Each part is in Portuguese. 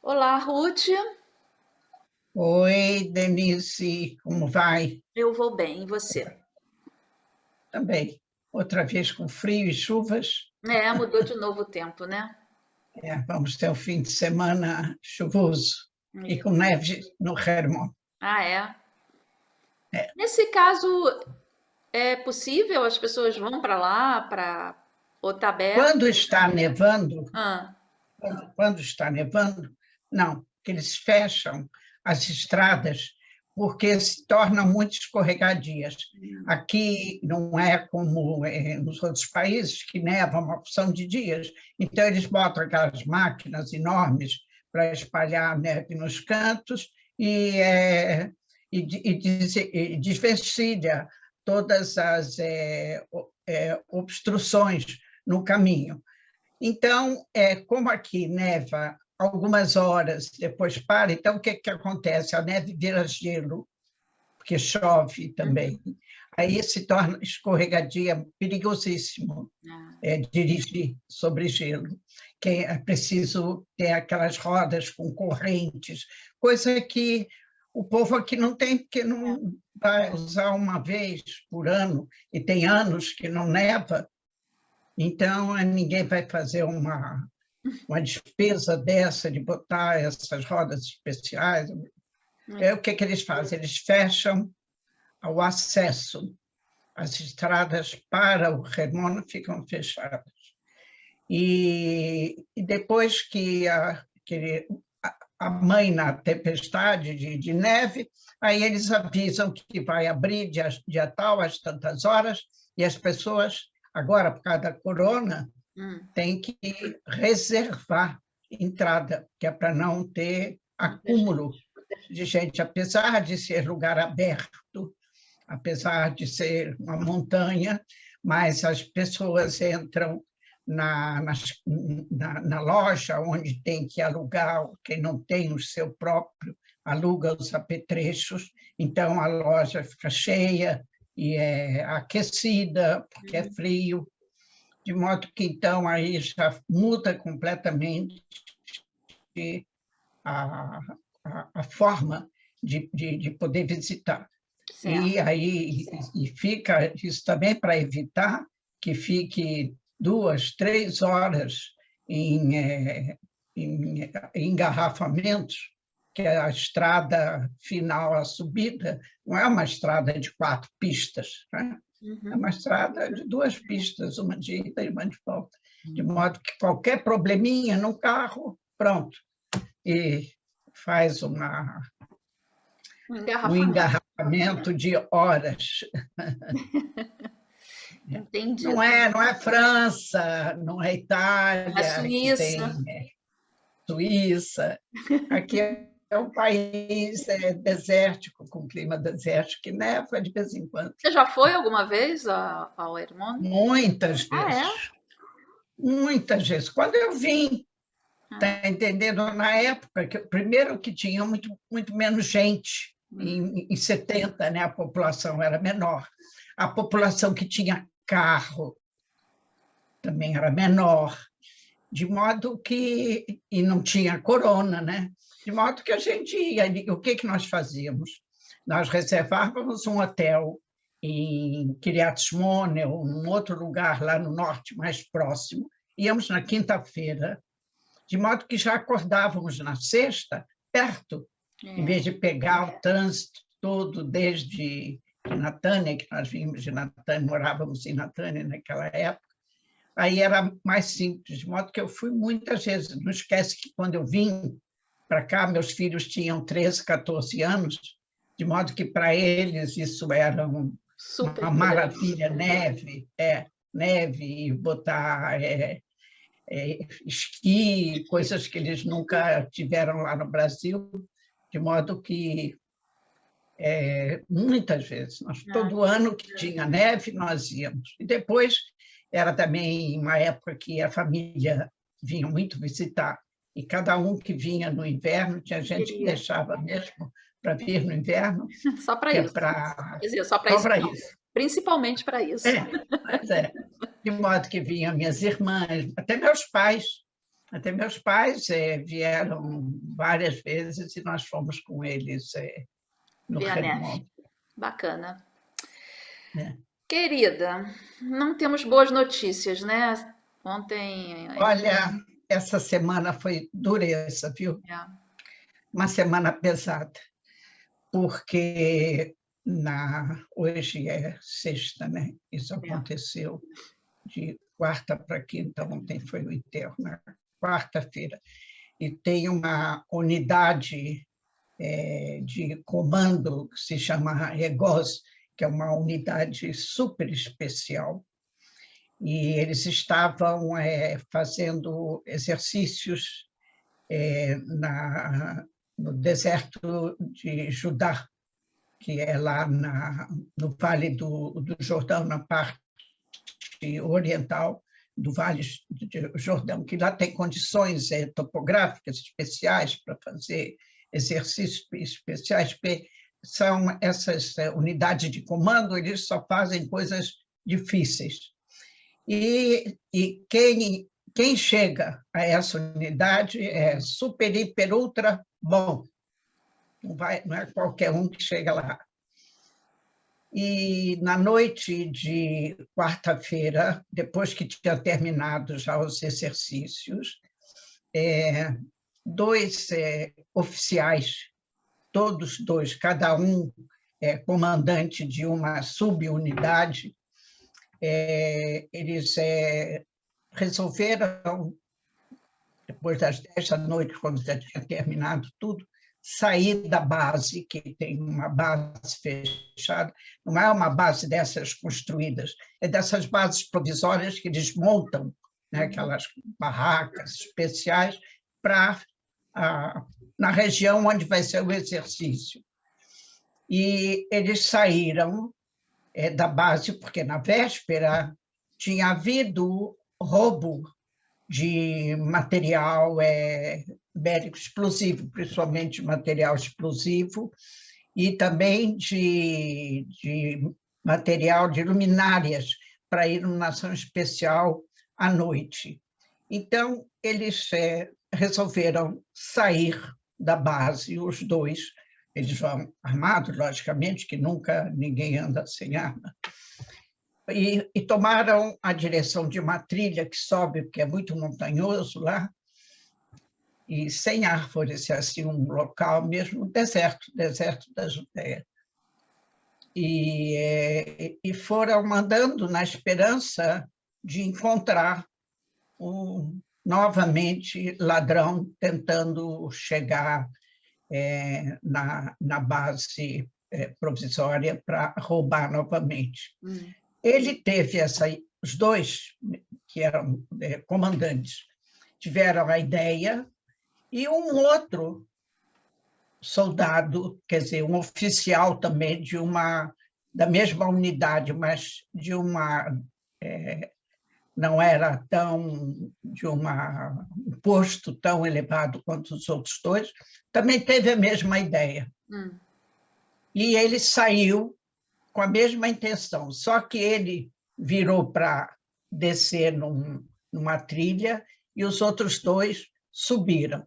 Olá, Ruth. Oi, Denise, como vai? Eu vou bem, e você? Também. Outra vez com frio e chuvas. Mudou de novo o tempo, né? Vamos ter um fim de semana chuvoso e Isso. com neve no Hermon. Ah, é? É. Nesse caso, é possível? As pessoas vão para lá, para ou tá aberto? Quando está nevando, Ah, quando está nevando, não, que eles fecham as estradas porque se tornam muito escorregadias. Aqui não é como nos outros países, que neva uma opção de dias. Então, eles botam aquelas máquinas enormes para espalhar a neve nos cantos e desvencilha todas as obstruções no caminho. Então, como aqui neva algumas horas, depois para, então o que acontece? A neve vira gelo, porque chove também. Aí se torna escorregadia, perigosíssimo ah, dirigir sobre gelo, que é preciso ter aquelas rodas com correntes, coisa que o povo aqui não tem, porque não vai usar uma vez por ano, e tem anos que não neva, então ninguém vai fazer uma despesa dessa de botar essas rodas especiais. O que eles fazem? Eles fecham o acesso, as estradas para o Remona ficam fechadas. E depois a mãe na tempestade de neve, aí eles avisam que vai abrir dia tal, às tantas horas, e as pessoas, agora, por causa da corona, tem que reservar entrada, que é para não ter muita gente. acúmulo de gente, apesar de ser lugar aberto, apesar de ser uma montanha, mas as pessoas entram na loja, onde tem que alugar, quem não tem o seu próprio, aluga os apetrechos, então a loja fica cheia e é aquecida, porque é frio, de modo que, então, aí já muda completamente a, a forma de poder visitar. Certo. E aí fica isso também para evitar que fique 2, 3 horas em engarrafamentos, que a estrada final, a subida, não é uma estrada de 4 pistas, né? É uma estrada de 2 pistas, uma de ida e uma de volta, de modo que qualquer probleminha no carro, pronto, e faz Um um engarrafamento. engarrafamento de horas. Entendi. Não é França, não é A Itália, que Suíça. tem Suíça. Aqui é um país desértico, com clima desértico, que neva de vez em quando. Você já foi alguma vez ao Hermon? Muitas Ah, é? vezes. Muitas vezes. Quando eu vim, Ah, está entendendo? Na época, primeiro que tinha muito menos gente, em 70, né, a população era menor. A população que tinha carro também era menor, de modo que, e não tinha corona, né? De modo que a gente ia, o que nós fazíamos? Nós reservávamos um hotel em Kiryat Shmone, ou num outro lugar lá no norte, mais próximo, íamos na quinta-feira, de modo que já acordávamos na sexta, perto, em é. vez de pegar o trânsito todo desde Natânia, que nós vimos de Natânia, morávamos em Natânia naquela época, aí era mais simples, de modo que eu fui muitas vezes. Não esquece que quando eu vim para cá, meus filhos tinham 13, 14 anos, de modo que para eles isso era Super uma diferente. maravilha, neve, e botar esqui, coisas que eles nunca tiveram lá no Brasil, de modo que muitas vezes, Ah, todo ano que tinha neve, nós íamos. E depois era também uma época que a família vinha muito visitar, e cada um que vinha no inverno, tinha gente que queria. deixava mesmo para vir no inverno, Só para que é isso. para Quer dizer, só para só isso para não. isso. Principalmente para isso. Mas de modo que vinham minhas irmãs, até meus pais. Até meus pais vieram várias vezes e nós fomos com eles no Ver a neve. Redomão, Bacana. né? Querida, não temos boas notícias, né? Ontem. Olha, essa semana foi dureza, viu? É, Uma semana pesada, porque hoje é sexta, né? Isso é. aconteceu de quarta para quinta, ontem foi o enterro, na quarta-feira. E tem uma unidade de comando que se chama EGOS, que é uma unidade super especial, e eles estavam fazendo exercícios no deserto de Judá, que é lá no Vale do Jordão, na parte oriental do Vale do Jordão, que lá tem condições topográficas especiais para fazer exercícios especiais, porque são essas unidades de comando, eles só fazem coisas difíceis. E quem chega a essa unidade é super, hiper, ultra bom. Não é qualquer um que chega lá. E na noite de quarta-feira, depois que tinha terminado já os exercícios, dois oficiais, todos dois, cada um comandante de uma subunidade, eles resolveram, depois das 10 da noite, quando já tinha terminado tudo, sair da base, que tem uma base fechada, não é uma base dessas construídas, é dessas bases provisórias que eles montam, né, aquelas barracas especiais na região onde vai ser o exercício. E eles saíram da base, porque na véspera tinha havido roubo de material bélico explosivo, principalmente material explosivo, e também de material de luminárias para iluminação especial à noite. Então, eles resolveram sair da base, os dois. Eles vão armados, logicamente, que nunca ninguém anda sem arma. E tomaram a direção de uma trilha que sobe, porque é muito montanhoso lá, e sem árvores, assim, um local mesmo deserto da Judéia. E foram andando na esperança de encontrar novamente ladrão tentando chegar na base provisória para roubar novamente. Ele teve os dois, que eram comandantes, tiveram a ideia, e um outro soldado, quer dizer, um oficial também da mesma unidade, mas não era de um posto tão elevado quanto os outros dois, também teve a mesma ideia. E ele saiu com a mesma intenção, só que ele virou para descer numa trilha e os outros dois subiram.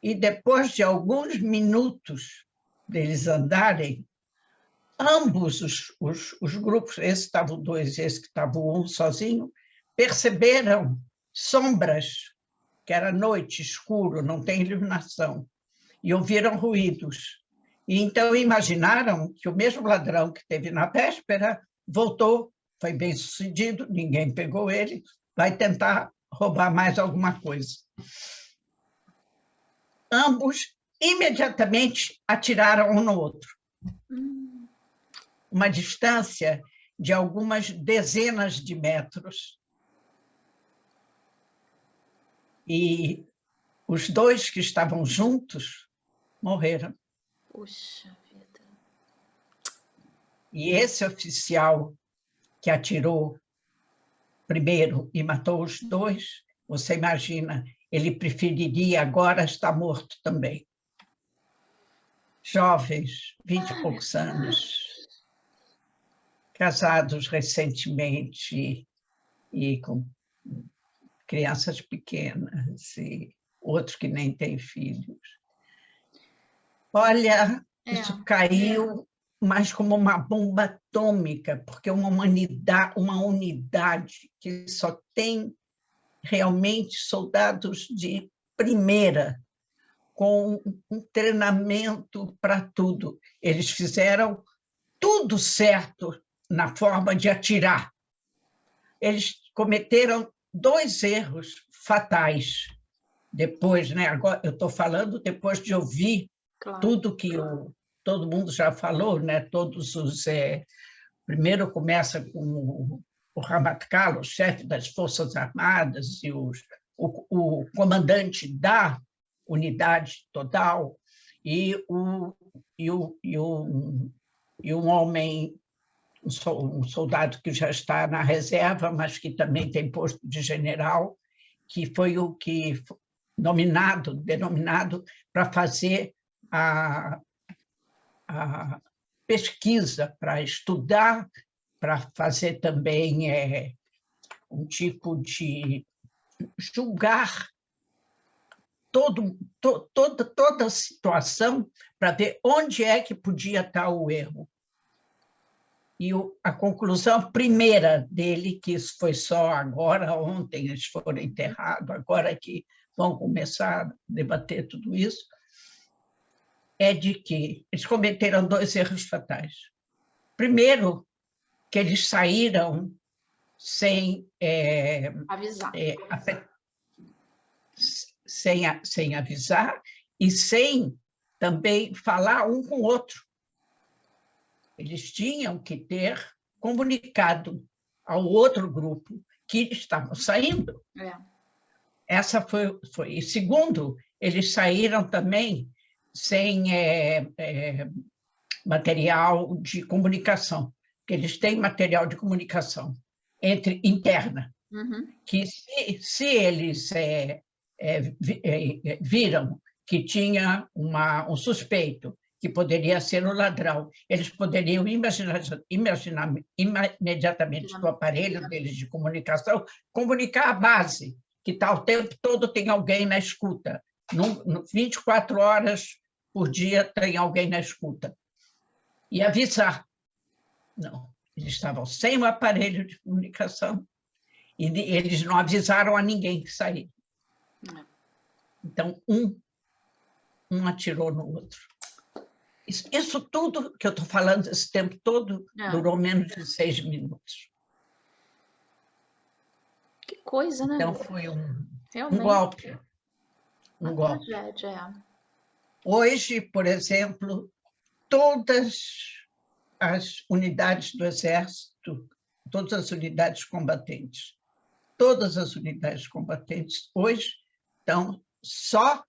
E depois de alguns minutos deles andarem, ambos os grupos, esse estava o dois, esse que estava o um sozinho, perceberam sombras, que era noite, escuro, não tem iluminação, e ouviram ruídos. E então imaginaram que o mesmo ladrão que teve na véspera voltou, foi bem sucedido, ninguém pegou ele, vai tentar roubar mais alguma coisa. Ambos imediatamente atiraram um no outro. Uma distância de algumas dezenas de metros. E os dois que estavam juntos morreram. Puxa vida. E esse oficial que atirou primeiro e matou os dois, você imagina, ele preferiria agora estar morto também. Jovens, 20 e poucos anos, casados recentemente e com crianças pequenas e outros que nem têm filhos. Olha, isso É, caiu mais como uma bomba atômica, porque uma unidade que só tem realmente soldados de primeira, com um treinamento para tudo. Eles fizeram tudo certo na forma de atirar. Eles cometeram 2 erros fatais. Depois, né? Agora eu estou falando depois de ouvir claro. tudo que todo mundo já falou, né? Todos os primeiro começa com o Ramatkala, o chefe das Forças Armadas, e o comandante da unidade total, e, o, e, o, e, o, e um homem, um soldado que já está na reserva, mas que também tem posto de general, que foi o que denominado para fazer a pesquisa, para estudar, para fazer também um tipo de julgar toda a situação para ver onde é que podia estar o erro. E a conclusão primeira dele, que isso foi só agora, ontem eles foram enterrados, agora que vão começar a debater tudo isso, é de que eles cometeram 2 erros fatais. Primeiro, que eles saíram sem, Avisar. sem avisar e sem também falar um com o outro. Eles tinham que ter comunicado ao outro grupo que estavam saindo. É. Essa foi. E segundo, eles saíram também sem material de comunicação, porque eles têm material de comunicação interna, Uhum. que se eles viram que tinha um suspeito que poderia ser o ladrão, eles poderiam imediatamente do aparelho deles de comunicação comunicar a base, que está o tempo todo tem alguém na escuta. 24 horas por dia tem alguém na escuta. E avisar. Não, eles estavam sem o aparelho de comunicação e eles não avisaram a ninguém que saíram. Então, um atirou no outro. Isso tudo que eu estou falando, esse tempo todo, durou menos de 6 minutos. Que coisa, né? Então, foi um Realmente, golpe. uma Golpe. tragédia, é. Hoje, por exemplo, todas as unidades do Exército, todas as unidades combatentes, hoje estão só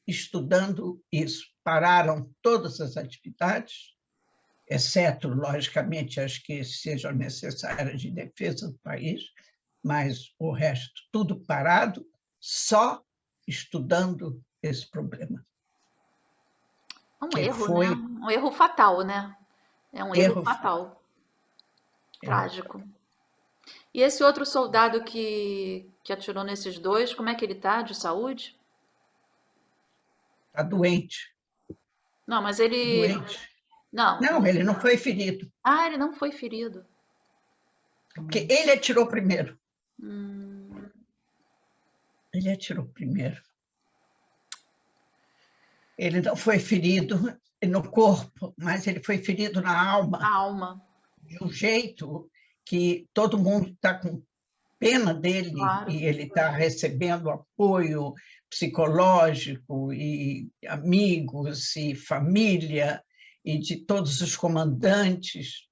estudando isso. Pararam todas as atividades, exceto, logicamente, as que sejam necessárias de defesa do país, mas o resto tudo parado, só estudando esse problema. É um Que erro, né? foi Um erro fatal, né? É um erro fatal. Trágico. E esse outro soldado que atirou nesses 2, como é que ele tá de saúde? Está doente. Não, mas ele. Doente. Não. Não, ele não foi ferido. Ah, ele não foi ferido. Porque ele atirou primeiro. Hum, Ele atirou primeiro. Ele não foi ferido no corpo, mas ele foi ferido na a alma, alma, de um jeito que todo mundo está com pena dele claro. e ele está recebendo apoio psicológico e amigos e família e de todos os comandantes.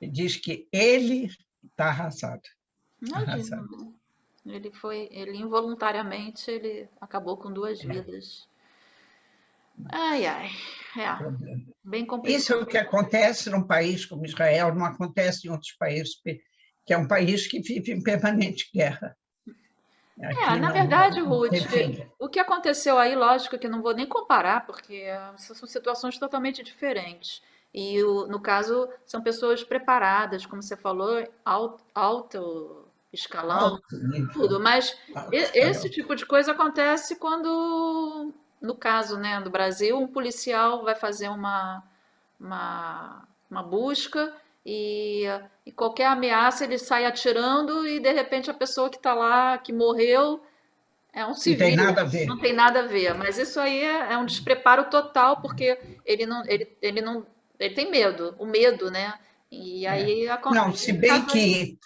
Ele diz que ele está arrasado. Imagina. Ele involuntariamente, ele acabou com 2 vidas. Ai, ai. É, bem Isso é o complicado. que acontece num país como Israel, não acontece em outros países, que é um país que vive em permanente guerra. É, Aqui na não verdade, tem Ruth, fim. o que aconteceu aí, lógico que não vou nem comparar, porque são situações totalmente diferentes. E no caso, são pessoas preparadas, como você falou, escalando, alto nível, tudo. Mas alto esse escalão. tipo de coisa acontece quando, no caso, né, do Brasil, um policial vai fazer uma busca e qualquer ameaça ele sai atirando e de repente a pessoa que está lá, que morreu, é um Não tem civil, nada a ver. não tem nada a ver. Mas isso aí é um despreparo total, porque ele não, ele tem medo, o medo, né? E É. aí Não, se no bem caso aí, que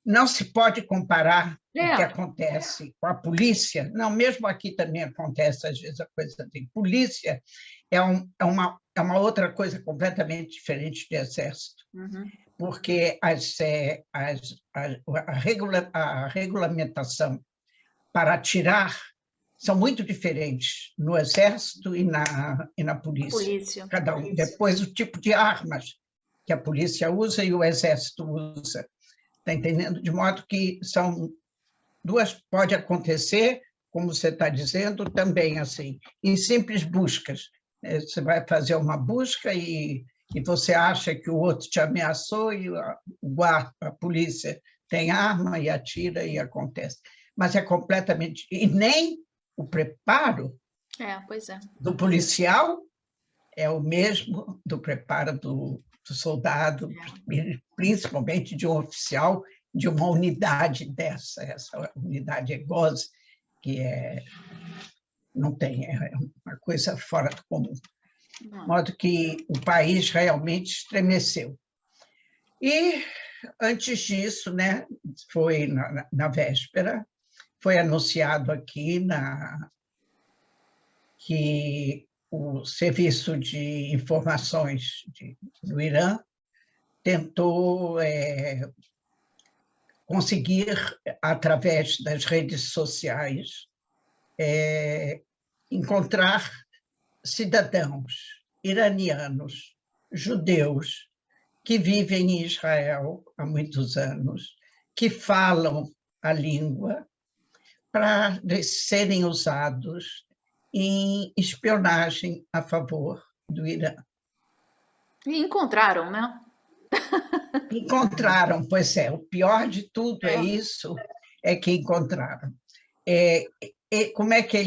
não se pode comparar o que é, acontece com a polícia. Não, mesmo aqui também acontece, às vezes, a coisa de polícia é uma outra coisa completamente diferente de exército, uhum, porque a regulamentação para atirar são muito diferentes no exército e na a polícia. polícia. Cada um. Depois, o tipo de armas que a polícia usa e o exército usa. Está entendendo? De modo que são duas, pode acontecer, como você está dizendo, também assim, em simples buscas. Você vai fazer uma busca e você acha que o outro te ameaçou e o guarda, a polícia tem arma e atira e acontece. Mas é completamente... E nem o preparo É, pois é. do policial é o mesmo do preparo do soldado, principalmente de um oficial de uma unidade dessa, essa unidade EGOS, que não tem, é uma coisa fora do comum. De Não. modo que o país realmente estremeceu. E, antes disso, né, foi na véspera, foi anunciado aqui que o Serviço de Informações do Irã tentou conseguir, através das redes sociais, encontrar cidadãos iranianos, judeus, que vivem em Israel há muitos anos, que falam a língua, para serem usados em espionagem a favor do Irã. E encontraram, né? Encontraram, pois é, o pior de tudo é É. isso, é que encontraram. Como é que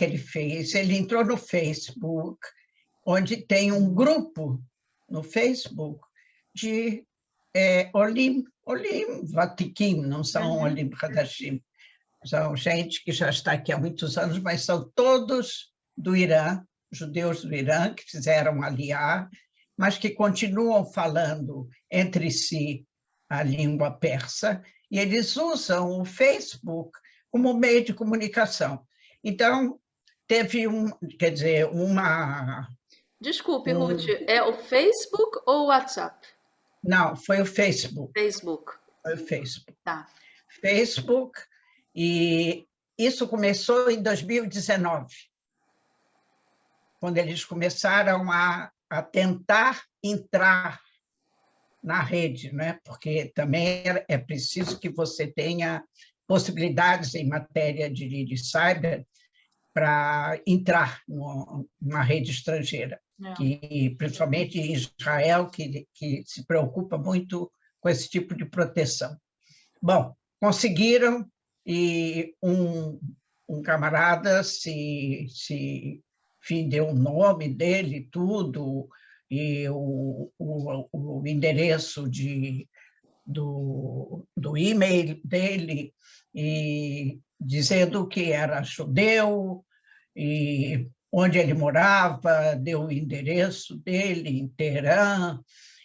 ele fez? Ele entrou no Facebook, onde tem um grupo no Facebook de Olim Vatikim, não são Uhum. Olim Hadashim, são gente que já está aqui há muitos anos, mas são todos do Irã, judeus do Irã, que fizeram aliar, mas que continuam falando entre si a língua persa, e eles usam o Facebook como meio de comunicação. Então, teve quer dizer, Desculpe, Ruth, um, é o Facebook ou o WhatsApp? não, foi o Facebook, Facebook. foi o Facebook. Tá. Facebook, e isso começou em 2019, quando eles começaram a tentar entrar na rede, né? Porque também é preciso que você tenha possibilidades em matéria de cyber para entrar numa rede estrangeira, É. que principalmente em Israel, que se preocupa muito com esse tipo de proteção. Bom, conseguiram, e um camarada enfim, deu o nome dele, tudo, e o endereço do e-mail dele, e dizendo que era judeu, e onde ele morava, deu o endereço dele em Teherã,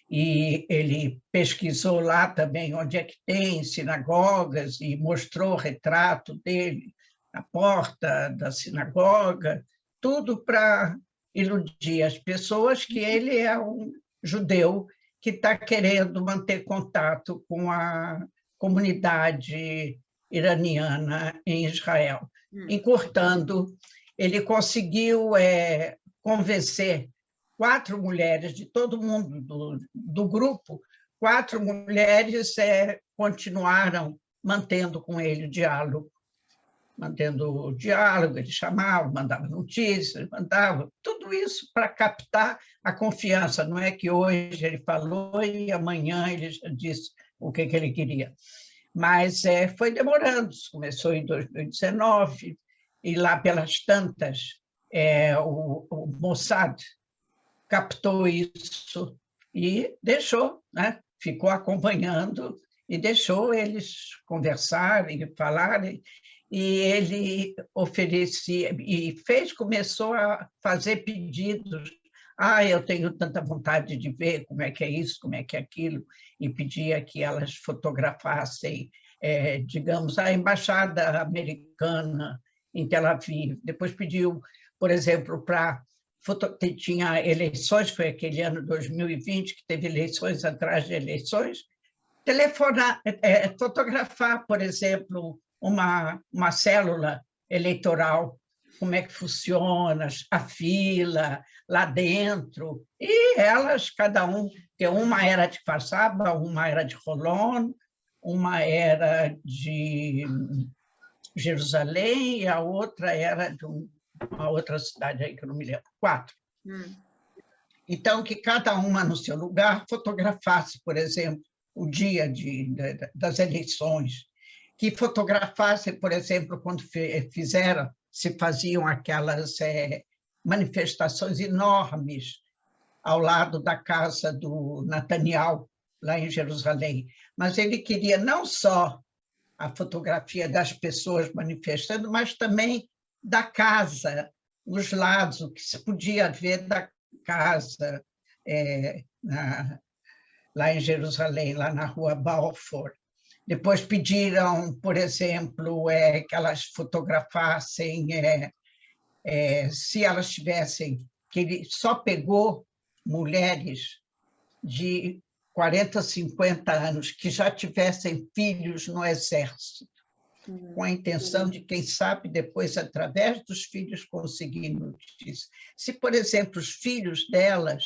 e ele pesquisou lá também onde é que tem sinagogas e mostrou o retrato dele na porta da sinagoga, tudo para iludir as pessoas que ele é um judeu que está querendo manter contato com a comunidade iraniana em Israel. Hum. Encurtando, ele conseguiu convencer 4 mulheres de todo mundo do grupo, 4 mulheres continuaram mantendo com ele o diálogo, ele chamava, mandava notícias, mandava tudo isso para captar a confiança. Não é que hoje ele falou e amanhã ele já disse o que ele queria. Mas foi demorando, começou em 2019, e lá pelas tantas, o Mossad captou isso e deixou, né? Ficou acompanhando e deixou eles conversarem e falarem, e ele oferecia, e começou a fazer pedidos. Eu tenho tanta vontade de ver como é que é isso, como é que é aquilo, e pedia que elas fotografassem, digamos, a embaixada americana em Tel Aviv. Depois pediu, por exemplo, para tinha eleições, foi aquele ano 2020, que teve eleições atrás de eleições, fotografar, por exemplo, uma célula eleitoral, como é que funciona, a fila lá dentro, e elas, cada um, que uma era de Farsaba, uma era de Holon, uma era de Jerusalém, e a outra era de uma outra cidade aí que eu não me lembro, 4. Então, que cada uma no seu lugar fotografasse, por exemplo, o dia das eleições, que fotografasse, por exemplo, quando se faziam aquelas manifestações enormes ao lado da casa do Netanyahu, lá em Jerusalém. Mas ele queria não só a fotografia das pessoas manifestando, mas também da casa, os lados, o que se podia ver da casa lá em Jerusalém, lá na rua Balfour. Depois pediram, por exemplo, que elas fotografassem, se elas tivessem, que ele só pegou mulheres de 40, 50 anos que já tivessem filhos no exército, com a intenção de, quem sabe, depois, através dos filhos, conseguir notícias. Se, por exemplo, os filhos delas,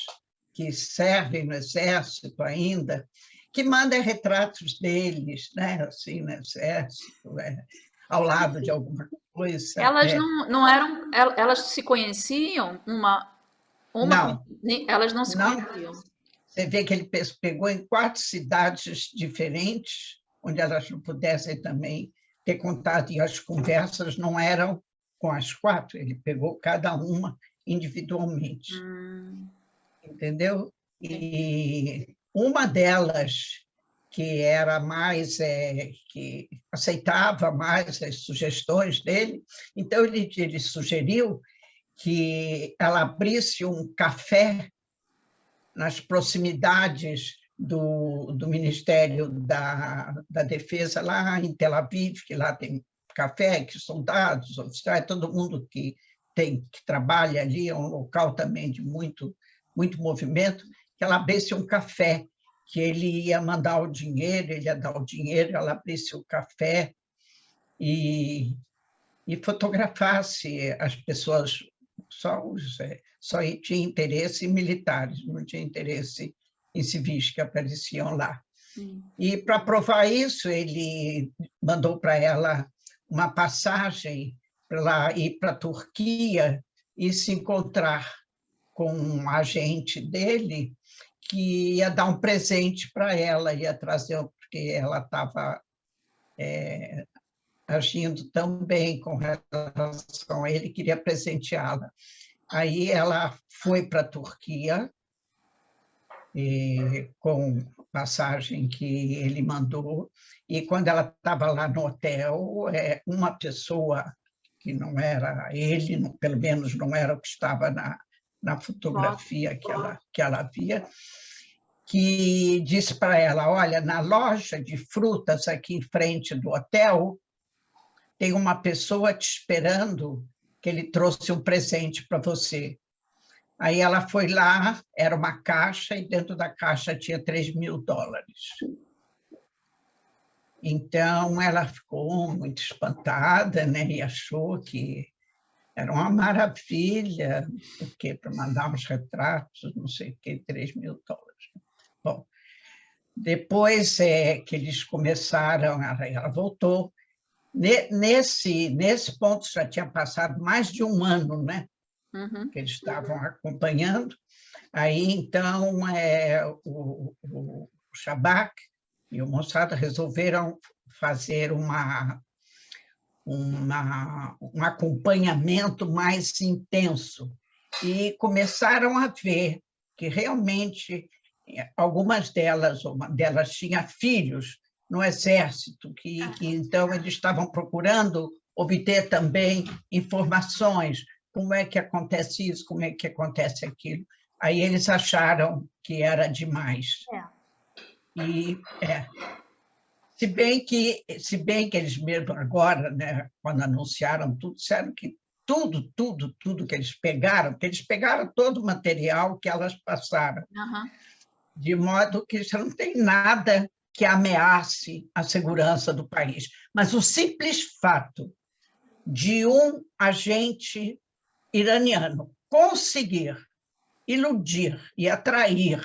que servem no exército ainda, que mandem retratos deles, né? Assim, no exército, ao lado de alguma coisa. Elas não eram, elas se conheciam Não, elas não se não. conheciam. Você vê que ele pegou em 4 cidades diferentes, onde elas não pudessem também ter contato, e as conversas não eram com as 4, ele pegou cada uma individualmente. Entendeu? E uma delas, que era mais, que aceitava mais as sugestões dele, então ele sugeriu que ela abrisse um café nas proximidades do Ministério da Defesa, lá em Tel Aviv, que lá tem café, que soldados, oficiais, todo mundo que trabalha ali, é um local também de muito movimento, que ela abrisse um café, que ele ia mandar o dinheiro, ele ia dar o dinheiro, ela abrisse o café e fotografasse as pessoas, só tinha interesse em militares, não tinha interesse em civis que apareciam lá. E, para provar isso, ele mandou para ela uma passagem para ela ir para a Turquia e se encontrar com um agente dele que ia dar um presente para ela, ia trazer, porque ela estava agindo tão bem com relação a ele, queria presenteá-la. Aí ela foi para a Turquia, com passagem que ele mandou, e quando ela estava lá no hotel, uma pessoa que não era ele, pelo menos não era o que estava na fotografia que ela via, que disse para ela: olha, na loja de frutas aqui em frente do hotel, tem uma pessoa te esperando, que ele trouxe um presente para você. Aí ela foi lá, era uma caixa, e dentro da caixa tinha $3.000. Então, ela ficou muito espantada, né? E achou que era uma maravilha, porque para mandar uns retratos, não sei o quê, $3.000. Bom, depois que eles começaram, ela voltou. Nesse ponto já tinha passado mais de um ano, né? Que eles estavam acompanhando. Aí, então, o Shabak e o Mossad resolveram fazer um acompanhamento mais intenso. E começaram a ver que realmente algumas delas, uma delas tinha filhos no exército, que então eles estavam procurando obter também informações, como é que acontece isso, como é que acontece aquilo. Aí eles acharam que era demais. E se bem que eles mesmo agora, né, quando anunciaram tudo, disseram que tudo que eles pegaram todo o material que elas passaram, de modo que isso não tem nada que ameace a segurança do país. Mas o simples fato de um agente iraniano conseguir iludir e atrair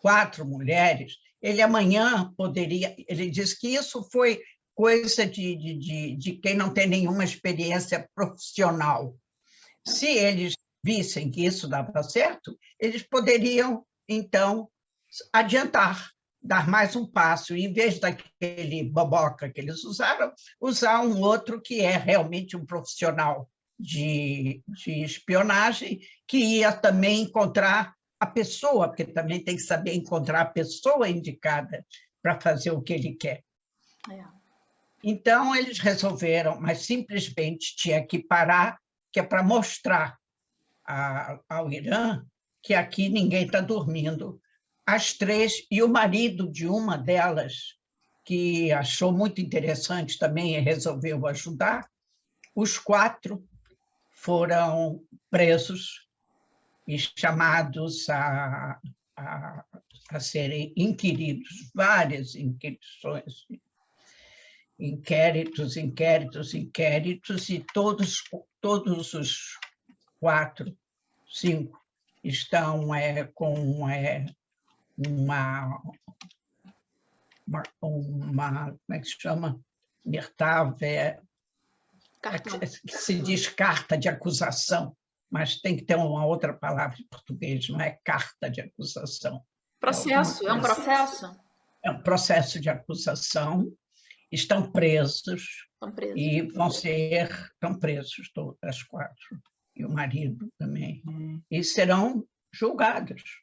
4 mulheres, ele amanhã poderia... Ele diz que isso foi coisa de quem não tem nenhuma experiência profissional. Se eles vissem que isso dava certo, eles poderiam, então, adiantar, dar mais um passo, e, em vez daquele boboca que eles usaram, usar um outro que é realmente um profissional de espionagem, que ia também encontrar a pessoa, porque também tem que saber encontrar a pessoa indicada para fazer o que ele quer. Então, eles resolveram, mas simplesmente tinha que parar, que é para mostrar ao Irã que aqui ninguém está dormindo. As 3, e o marido de uma delas, que achou muito interessante também e resolveu ajudar, os 4 foram presos e chamados a serem inquiridos, várias inquirições, inquéritos, e todos os 4, 5 estão com como é que se chama? Mirtav, que se diz carta de acusação, mas tem que ter uma outra palavra em português, não é carta de acusação. Processo, é um processo? É um processo de acusação, estão presos. E estão presos todas as 4, e o marido também, e serão julgados.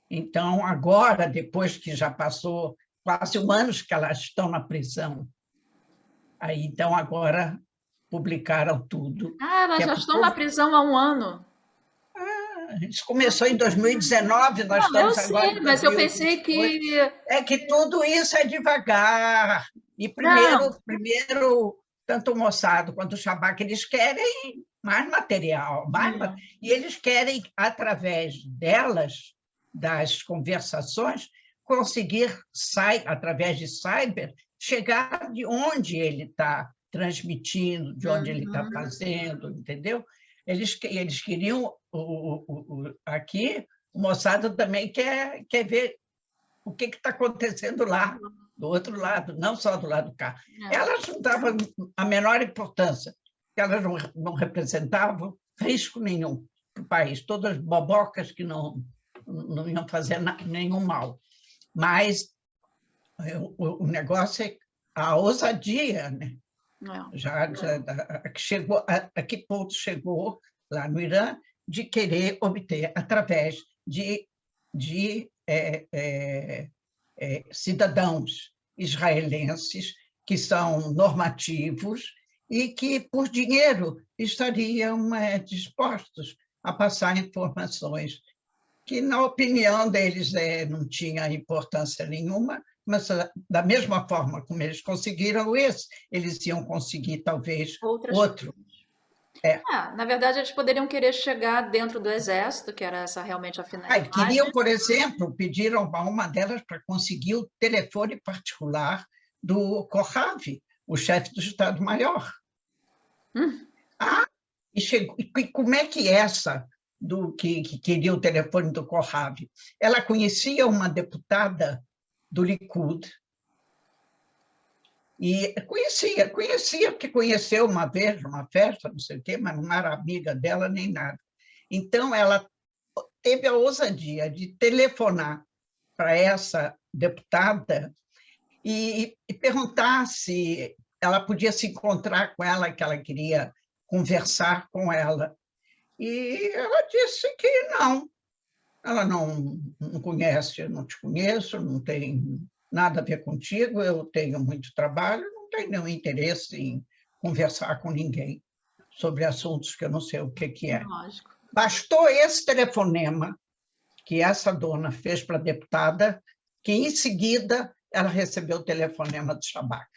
Então, agora, depois que já passou quase 1 ano que elas estão na prisão, aí, então, agora publicaram tudo. Elas já estão na prisão há 1 ano. Isso começou em 2019, nós estamos agora em 2022. Mas eu pensei que... É que tudo isso é devagar. E primeiro tanto o Mossad quanto o Shabak, eles querem mais material, e eles querem, através delas, das conversações, conseguir, através de cyber, chegar de onde ele está transmitindo, de onde ele está fazendo, entendeu? Eles queriam, aqui, o Mossad também quer ver o que está acontecendo lá, do outro lado, não só do lado de cá. Elas não davam a menor importância, elas não representavam risco nenhum para o país, todas bobocas que não iam fazer nenhum mal. Mas o negócio é a ousadia, né? A que ponto chegou lá no Irã de querer obter, através de cidadãos israelenses que são normativos e que, por dinheiro, estariam dispostos a passar informações que, na opinião deles, não tinha importância nenhuma, mas, da mesma forma como eles conseguiram esse, eles iam conseguir, talvez, outro. Na verdade, eles poderiam querer chegar dentro do exército, que era essa realmente a finalidade. Queriam, por exemplo, pediram a uma delas para conseguir o telefone particular do Kochavi, o chefe do Estado-Maior. E como é que essa, que queria o telefone do Kochavi? Ela conhecia uma deputada do Likud, e conhecia, porque conheceu uma vez, numa festa, não sei o quê, mas não era amiga dela nem nada. Então, ela teve a ousadia de telefonar para essa deputada e perguntar se ela podia se encontrar com ela, que ela queria conversar com ela. E ela disse que não. Ela não conhece, não te conheço, não tem nada a ver contigo, eu tenho muito trabalho, não tenho nenhum interesse em conversar com ninguém sobre assuntos que eu não sei o que é. Lógico. Bastou esse telefonema que essa dona fez para a deputada, que em seguida ela recebeu o telefonema do Shabak.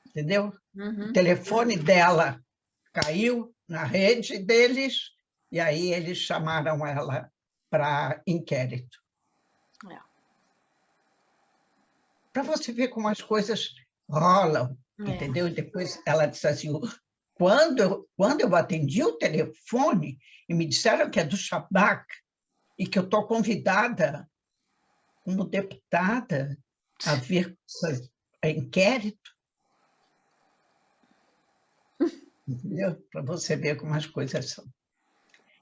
Entendeu? O telefone dela caiu na rede deles, e aí eles chamaram ela para inquérito. Para você ver como as coisas rolam, entendeu? E depois ela disse assim, quando eu atendi o telefone e me disseram que é do Shabak e que eu estou convidada como deputada a ver inquérito, entendeu? Para você ver como as coisas são.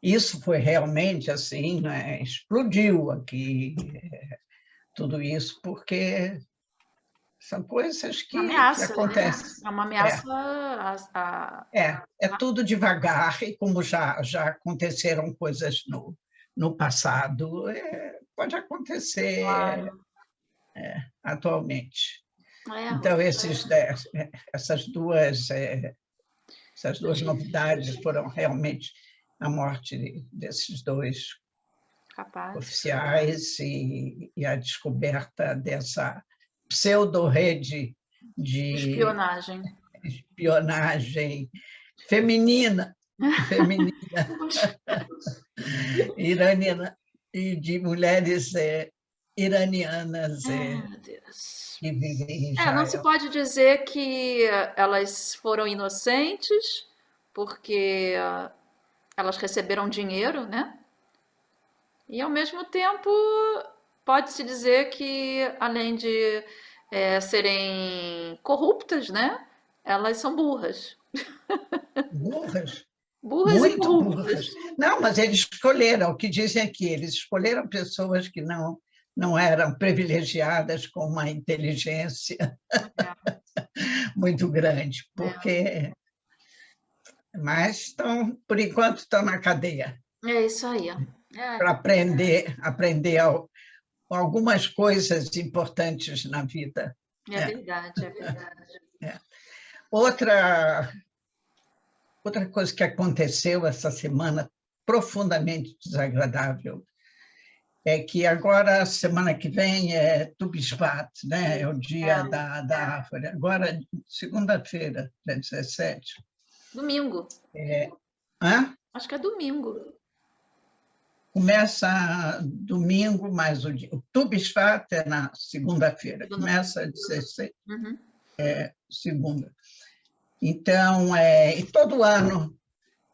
Isso foi realmente assim, né? Explodiu aqui tudo isso, porque são coisas que Ameaça, acontecem. né? É uma ameaça É tudo devagar, e como já aconteceram coisas no passado, pode acontecer atualmente. Então, essas duas novidades foram realmente a morte desses dois oficiais e a descoberta dessa pseudo-rede de espionagem feminina iraniana e de mulheres iranianas que vivem em não se Israel. pode dizer que elas foram inocentes, porque elas receberam dinheiro, né? E, ao mesmo tempo, pode-se dizer que, além de serem corruptas, né? Elas são burras. Burras? Burras e Muito corruptas. burras. Não, mas eles escolheram, o que dizem aqui, eles escolheram pessoas que não eram privilegiadas com uma inteligência muito grande, porque... Mas, por enquanto, estão na cadeia. É isso aí. Para aprender algumas coisas importantes na vida. É verdade, é verdade. Outra coisa que aconteceu essa semana, profundamente desagradável, é que agora, semana que vem, é Tu B'Shvat, né? É o dia da árvore. Agora, segunda-feira, dia 17. Domingo. Hã? Acho que é domingo. Começa domingo, mas o Tu B'Shvat é na segunda-feira. Começa 16, segunda. Então, e todo ano,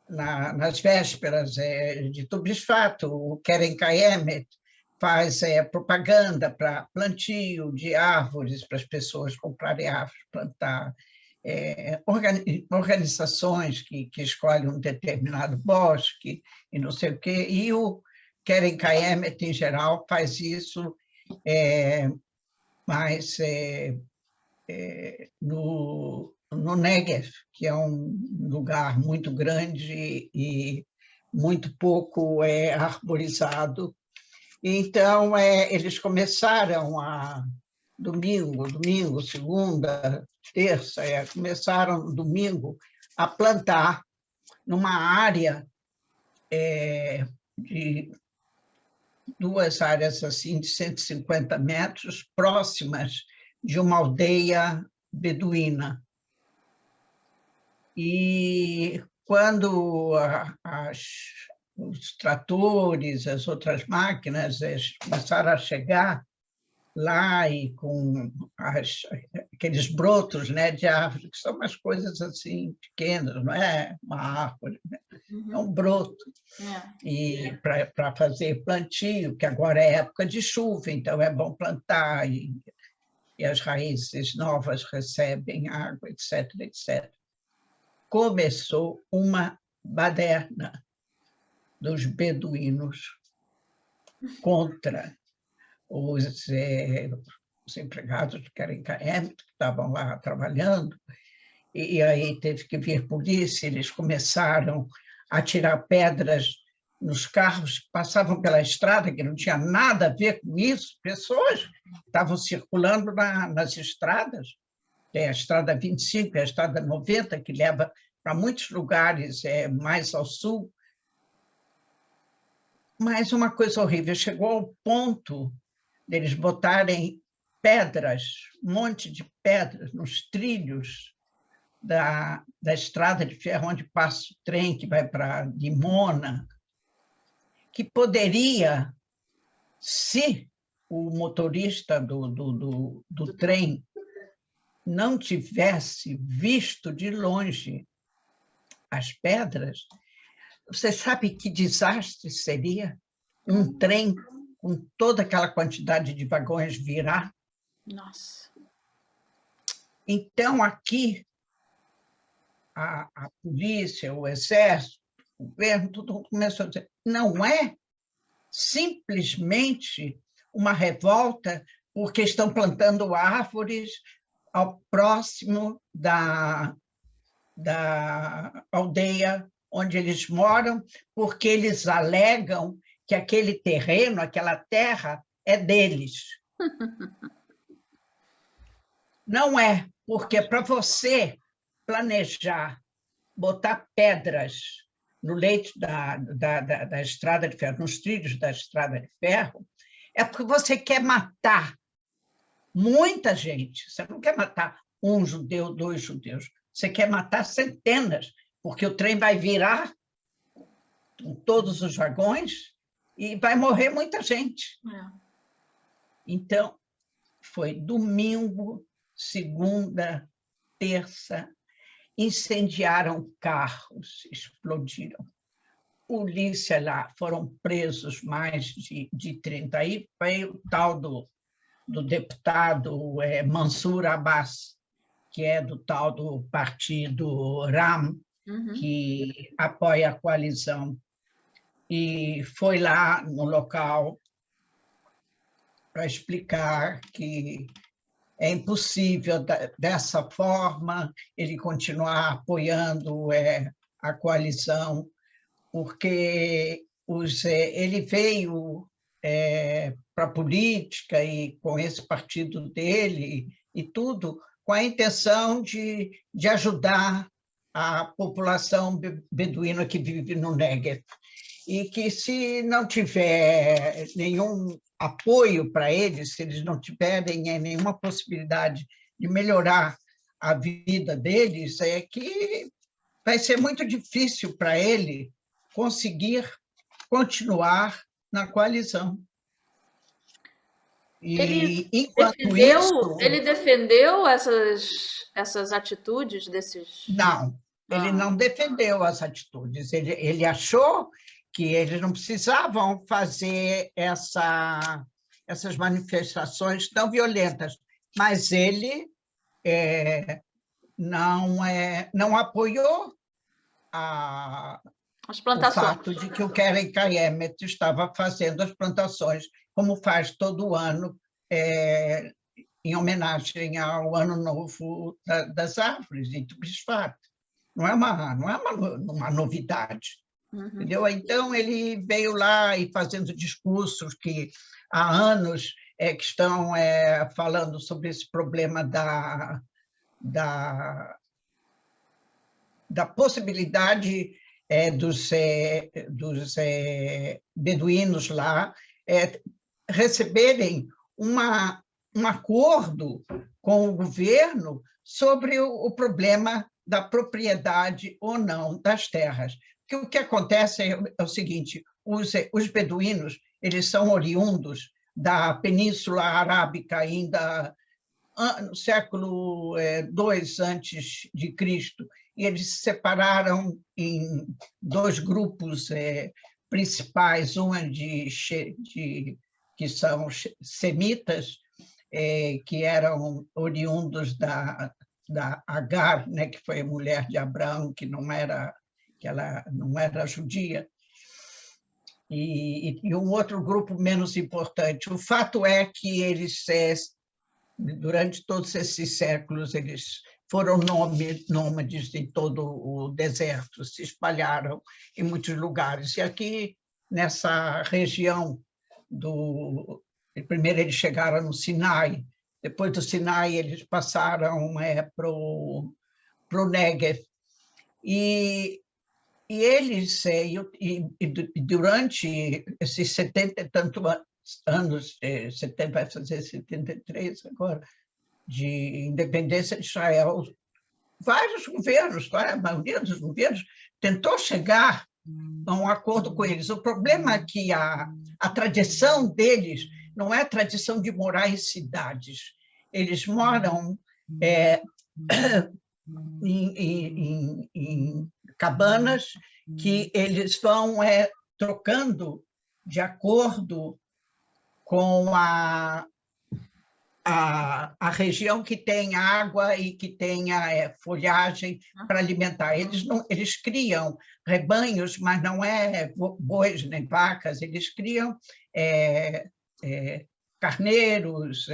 nas vésperas de Tu B'Shvat, o Keren Kayemet faz propaganda para plantio de árvores, para as pessoas comprarem árvores, plantar, organizações que escolhem um determinado bosque e não sei o quê, e o Keren Kayemet, em geral, faz isso mais no Negev, que é um lugar muito grande e muito pouco arborizado. Então, eles começaram domingo, segunda, terça, começaram domingo a plantar numa área de duas áreas assim de 150 metros, próximas de uma aldeia beduína. E quando os tratores, as outras máquinas começaram a chegar lá e com aqueles brotos, né, de árvore, que são umas coisas assim pequenas, não é uma árvore, né? É um broto. E para fazer plantio, que agora é época de chuva, então é bom plantar, e as raízes novas recebem água, etc, etc. Começou uma baderna dos beduínos contra os empregados de Keren-Kaem, que estavam lá trabalhando, e aí teve que vir polícia, eles começaram a tirar pedras nos carros que passavam pela estrada, que não tinha nada a ver com isso, pessoas estavam circulando nas estradas, tem a estrada 25, a estrada 90, que leva para muitos lugares mais ao sul. Mas uma coisa horrível, chegou ao ponto deles botarem pedras, um monte de pedras nos trilhos da estrada de ferro, onde passa o trem que vai para Dimona, que poderia, se o motorista do trem não tivesse visto de longe as pedras, você sabe que desastre seria um trem com toda aquela quantidade de vagões virar? Nossa. Então, aqui, a polícia, o exército, o governo, tudo começou a dizer, não é simplesmente uma revolta porque estão plantando árvores ao próximo da aldeia onde eles moram, porque eles alegam que aquele terreno, aquela terra, é deles. Não é, porque para você planejar, botar pedras no leito da estrada de ferro, nos trilhos da estrada de ferro, é porque você quer matar muita gente. Você não quer matar um judeu, 2 judeus. Você quer matar centenas, porque o trem vai virar com todos os vagões e vai morrer muita gente. Então, foi domingo, segunda, terça, incendiaram carros, explodiram. Polícia lá, foram presos mais de 30. Aí veio o tal do deputado Mansur Abbas, que é do tal do partido RAM, que apoia a coalizão, e foi lá no local para explicar que é impossível, dessa forma, ele continuar apoiando a coalizão, porque ele veio para a política e com esse partido dele e tudo, com a intenção de ajudar a população beduína que vive no Negev. E que, se não tiver nenhum apoio para eles, se eles não tiverem nenhuma possibilidade de melhorar a vida deles, é que vai ser muito difícil para ele conseguir continuar na coalizão. E, enquanto isso... Ele defendeu essas atitudes desses... Não, ele não defendeu as atitudes. Ele achou que eles não precisavam fazer essas manifestações tão violentas, mas ele não apoiou as o plantações. fato de que o Keren-Kaem estava fazendo as plantações, como faz todo ano, em homenagem ao Ano Novo das Árvores, em Tupishvat. Não é uma novidade. Entendeu? Então, ele veio lá e fazendo discursos que há anos que estão falando sobre esse problema da possibilidade dos beduínos lá receberem um acordo com o governo sobre o problema da propriedade ou não das terras. Porque o que acontece é o seguinte, os beduínos, eles são oriundos da Península Arábica, ainda no século II antes de Cristo, e eles se separaram em 2 grupos principais, um é que são semitas, que eram oriundos da Agar, né, que foi a mulher de Abraão, que ela não era judia, e um outro grupo menos importante. O fato é que eles, durante todos esses séculos, eles foram nômades em todo o deserto, se espalharam em muitos lugares. E aqui, nessa região primeiro eles chegaram no Sinai, depois do Sinai eles passaram para o Negev. E eles, durante esses 70 e tantos anos, 70, vai fazer 73 agora, de independência de Israel, vários governos, a maioria dos governos, tentou chegar a um acordo com eles. O problema é que a tradição deles não é a tradição de morar em cidades. Eles moram em cabanas que eles vão trocando de acordo com a região que tem água e que tenha folhagem para alimentar. Eles criam rebanhos, mas não é bois nem vacas, eles criam carneiros,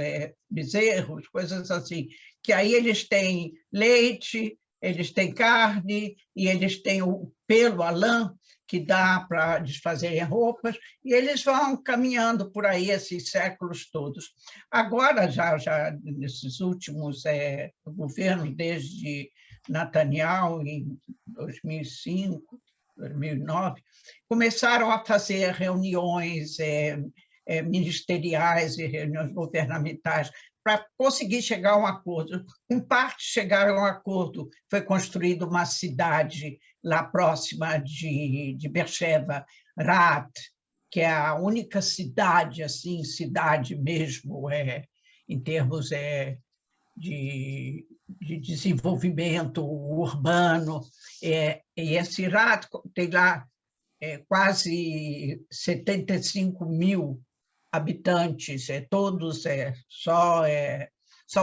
bezerros, coisas assim, que aí eles têm leite, eles têm carne, e eles têm o pelo, a lã, que dá para eles fazerem roupas, e eles vão caminhando por aí esses séculos todos. Agora, já nesses últimos governos, desde Netanyahu, em 2005, 2009, começaram a fazer reuniões ministeriais e reuniões governamentais para conseguir chegar a um acordo. Em parte, chegaram a um acordo, foi construída uma cidade lá próxima de Beersheba, Raat, que é a única cidade, assim, cidade mesmo, em termos de desenvolvimento urbano. E esse Raat tem lá quase 75 mil habitantes, todos só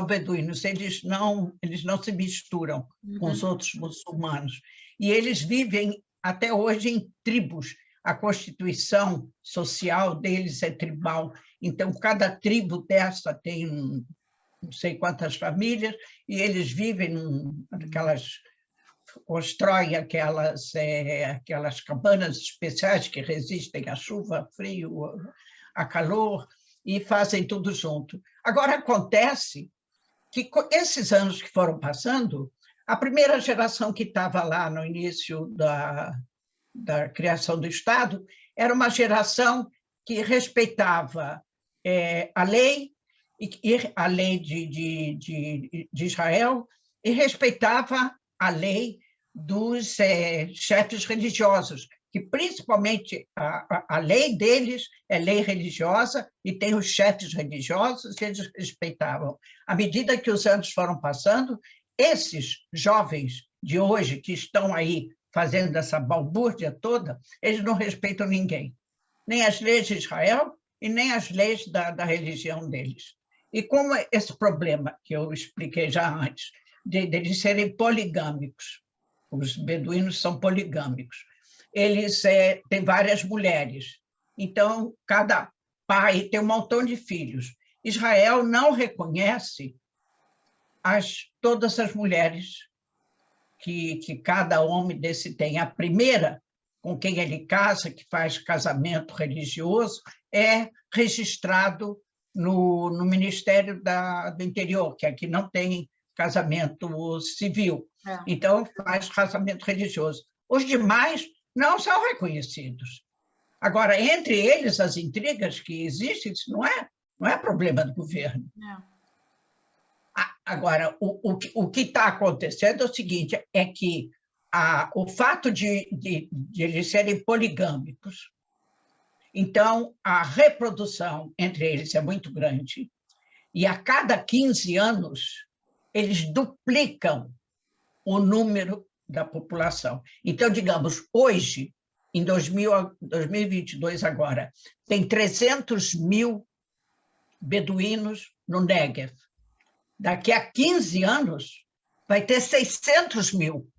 beduínos, eles não se misturam com os outros muçulmanos. E eles vivem até hoje em tribos. A constituição social deles é tribal. Então, cada tribo dessa tem não sei quantas famílias, e eles vivem constroem aquelas cabanas especiais que resistem à chuva, ao frio, a calor, e fazem tudo junto. Agora, acontece que, com esses anos que foram passando, a primeira geração que estava lá no início da criação do Estado era uma geração que respeitava a lei, a lei de Israel, e respeitava a lei dos chefes religiosos, que principalmente a lei deles é lei religiosa e tem os chefes religiosos que eles respeitavam. À medida que os anos foram passando, esses jovens de hoje que estão aí fazendo essa balbúrdia toda, eles não respeitam ninguém, nem as leis de Israel e nem as leis da religião deles. E como esse problema que eu expliquei já antes, de serem poligâmicos, os beduínos são poligâmicos, eles têm várias mulheres, então cada pai tem um montão de filhos. Israel não reconhece todas as mulheres que cada homem desse tem. A primeira, com quem ele casa, que faz casamento religioso, é registrado no Ministério do Interior, que aqui não tem casamento civil. Então, faz casamento religioso. Os demais não são reconhecidos. Agora, entre eles, as intrigas que existem, isso não é problema do governo. Agora, o que está acontecendo é o seguinte, é que o fato de eles serem poligâmicos, então a reprodução entre eles é muito grande, e a cada 15 anos eles duplicam o número da população. Então, digamos, hoje, em 2022 agora, tem 300 mil beduínos no Negev. Daqui a 15 anos, vai ter 600 mil.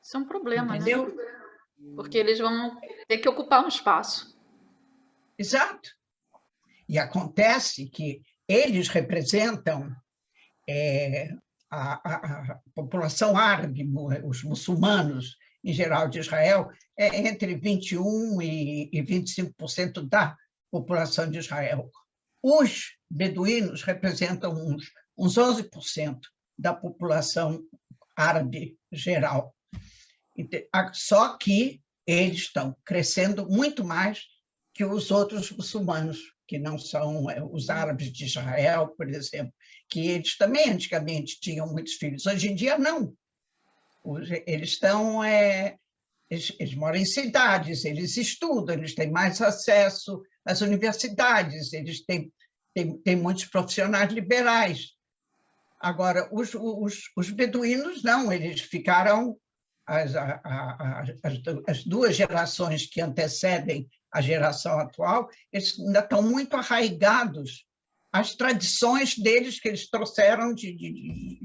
Isso é um problema, entendeu? né? Porque eles vão ter que ocupar um espaço. Exato. E acontece que eles representam a população árabe, os muçulmanos, em geral, de Israel, é entre 21% e 25% da população de Israel. Os beduínos representam uns 11% da população árabe geral. Só que eles estão crescendo muito mais que os outros muçulmanos, que não são os árabes de Israel, por exemplo, que eles também antigamente tinham muitos filhos. Hoje em dia, não. Eles estão... eles moram em cidades, eles estudam, eles têm mais acesso às universidades, eles têm muitos profissionais liberais. Agora, os beduínos, não, eles ficaram... As duas gerações que antecedem a geração atual, eles ainda estão muito arraigados às tradições deles que eles trouxeram de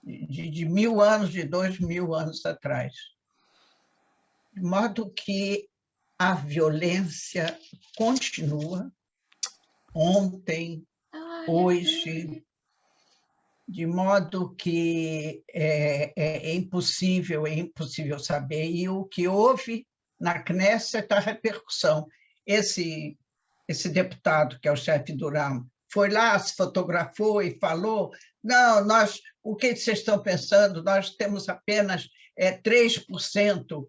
1.000 anos, de 2.000 anos atrás. De modo que a violência continua, ontem, hoje, de modo que é impossível saber. E o que houve na Knesset, a repercussão. Esse deputado, que é o chefe do Ramo, foi lá, se fotografou e falou: não, o que vocês estão pensando? Nós temos apenas 3%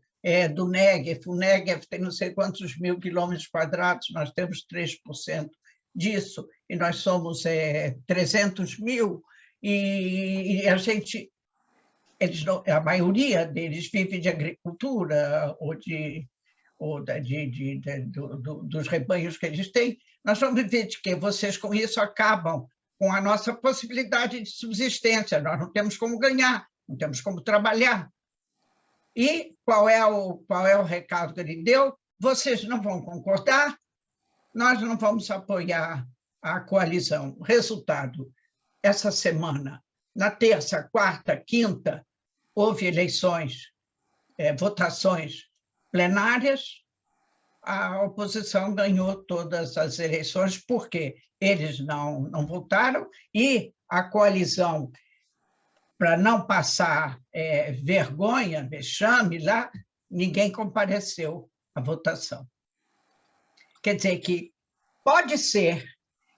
do Negev. O Negev tem não sei quantos mil quilômetros quadrados, nós temos 3% disso, e nós somos 300 mil, e a maioria deles vive de agricultura dos rebanhos que eles têm. Nós vamos viver de quê? Vocês, com isso, acabam com a nossa possibilidade de subsistência. Nós não temos como ganhar, não temos como trabalhar. E qual é o recado que ele deu? Vocês não vão concordar, nós não vamos apoiar a coalizão. Resultado: essa semana, na terça, quarta, quinta, houve eleições, votações plenárias, a oposição ganhou todas as eleições, porque eles não votaram, e a coalizão, para não passar vergonha, vexame lá, ninguém compareceu à votação. Quer dizer que pode ser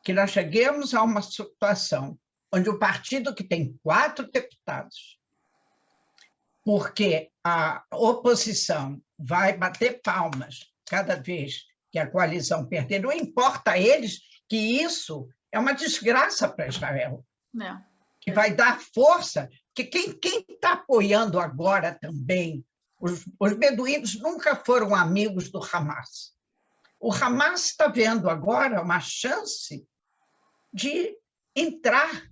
que nós cheguemos a uma situação onde o partido que tem 4 deputados, porque a oposição vai bater palmas cada vez que a coalizão perder, não importa a eles que isso é uma desgraça para Israel, que vai dar força, que quem está apoiando agora também, os beduínos nunca foram amigos do Hamas. O Hamas está vendo agora uma chance de entrar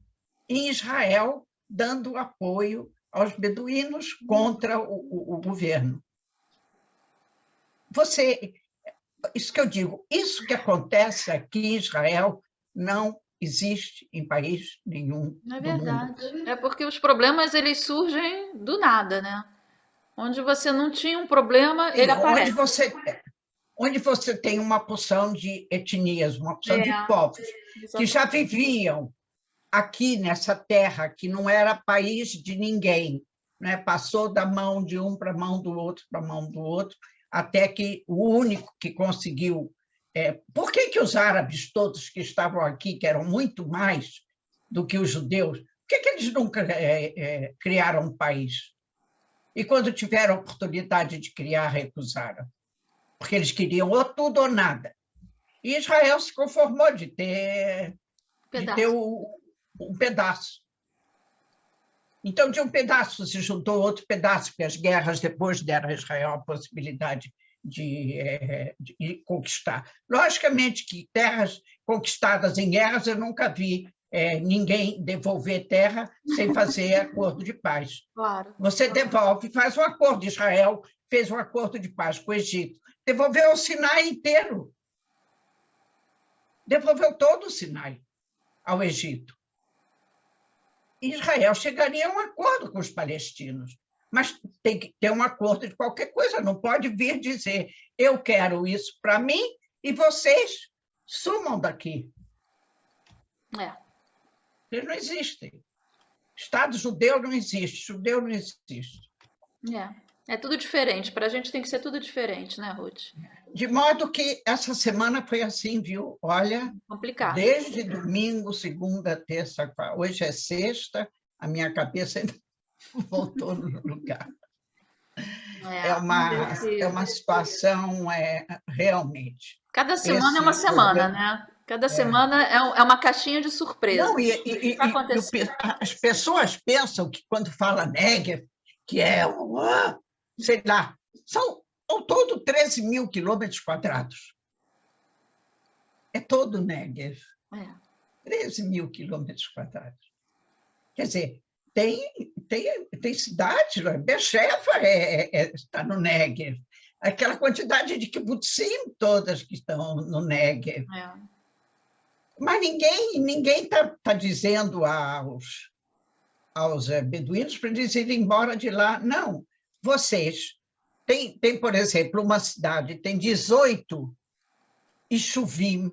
em Israel, dando apoio aos beduínos contra o governo. Isso que eu digo, isso que acontece aqui em Israel não existe em país nenhum Não é do verdade. mundo. É porque os problemas, eles surgem do nada, né? Onde você não tinha um problema, ele aparece. Onde você tem uma porção de etnias, uma porção de povos que Exatamente. já viviam aqui nessa terra, que não era país de ninguém, né? Passou da mão de um para a mão do outro, para a mão do outro, até que o único que conseguiu... Por que os árabes todos que estavam aqui, que eram muito mais do que os judeus, por que eles nunca criaram um país? E quando tiveram a oportunidade de criar, recusaram. Porque eles queriam ou tudo ou nada. E Israel se conformou de ter um pedaço. Então, de um pedaço se juntou outro pedaço, porque as guerras depois deram a Israel a possibilidade de conquistar. Logicamente que terras conquistadas em guerras, eu nunca vi ninguém devolver terra sem fazer acordo de paz. Claro. Você devolve, faz um acordo. Israel fez um acordo de paz com o Egito. Devolveu o Sinai inteiro. Devolveu todo o Sinai ao Egito. Israel chegaria a um acordo com os palestinos. mas tem que ter um acordo de qualquer coisa, não pode vir dizer eu quero isso para mim e vocês sumam daqui. Eles não existem. Estado judeu não existe, judeu não existe. É tudo diferente. Para a gente tem que ser tudo diferente, né, Ruth? De modo que essa semana foi assim, viu? Olha, Complicado. desde domingo, segunda, terça, hoje é sexta, a minha cabeça ainda voltou no lugar. É uma situação realmente. Cada semana é uma semana, né? Cada semana é uma caixinha de surpresa. Não, as pessoas pensam que quando fala Negev, que é, sei lá, são ao todo 13 mil quilômetros quadrados. É todo Negev. 13 mil quilômetros quadrados. Quer dizer, tem cidades, Beersheba está no Negev. Aquela quantidade de kibbutzim todas que estão no Negev. Mas ninguém está dizendo aos beduínos para eles irem embora de lá. Não, vocês... Tem, por exemplo, uma cidade, tem 18 Ishuvim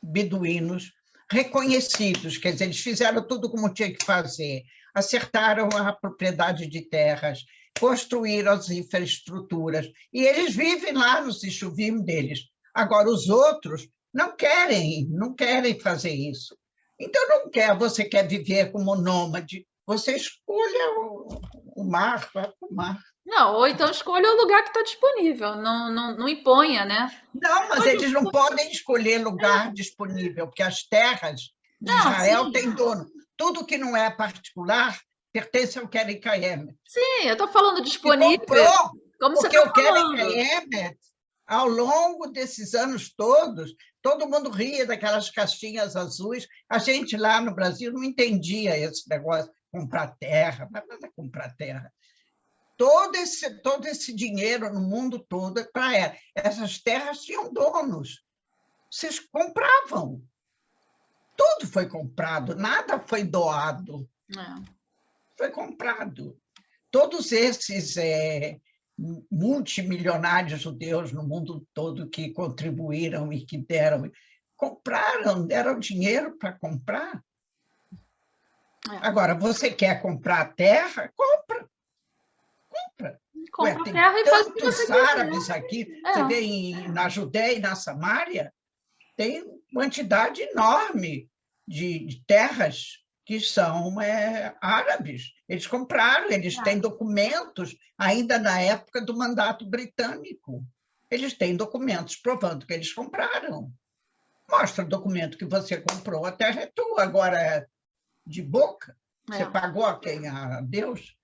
beduínos reconhecidos, quer dizer, eles fizeram tudo como tinha que fazer, acertaram a propriedade de terras, construíram as infraestruturas, e eles vivem lá nos Ishuvim deles. Agora, os outros não querem fazer isso. Então, não quer, você quer viver como nômade, você escolha o mar, vai para o mar. Não, ou então escolha o lugar que está disponível, não imponha, né? Não, mas eles não podem escolher lugar disponível, porque as terras de Israel têm dono. Tudo que não é particular pertence ao Keren Kayemet. Sim, eu estou falando disponível. Como porque o Keren Kayemet, ao longo desses anos todos, todo mundo ria daquelas caixinhas azuis. A gente lá no Brasil não entendia esse negócio, comprar terra, mas nada comprar terra. Todo esse dinheiro no mundo todo é para ela. Essas terras tinham donos. Vocês compravam. Tudo foi comprado, nada foi doado. Foi comprado. Todos esses multimilionários judeus no mundo todo que contribuíram e que compraram, deram dinheiro para comprar. Agora, você quer comprar terra? Compra. Compra terra e faz o que você quiser. Árabes aqui, você vê na Judéia e na Samária, tem quantidade enorme de terras que são árabes. Eles compraram, eles têm documentos, ainda na época do mandato britânico. Eles têm documentos provando que eles compraram. Mostra o documento que você comprou, a terra é tua, agora de boca. Você pagou a quem? A Deus?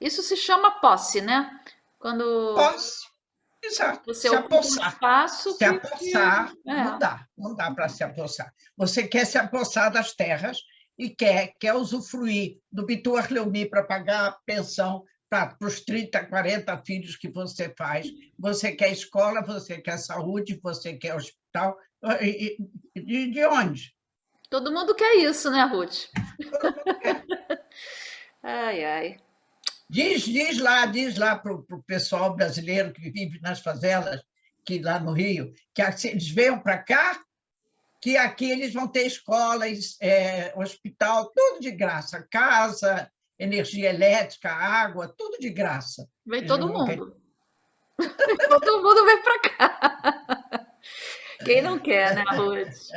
Isso se chama posse, né? Quando posse, exato. Você ocupa um espaço se apossar, não dá para se apossar. Você quer se apossar das terras e quer usufruir do Bitur Leumi para pagar a pensão para os 30, 40 filhos que você faz. Você quer escola, você quer saúde, você quer hospital. De onde? Todo mundo quer isso, né, Ruth? Todo mundo quer. Ai. Diz lá para o pessoal brasileiro que vive nas favelas, que lá no Rio, que eles venham para cá, que aqui eles vão ter escolas, hospital, tudo de graça, casa, energia elétrica, água, tudo de graça. Vem todo mundo. Todo mundo vem para cá. Quem não quer, né, Ruth?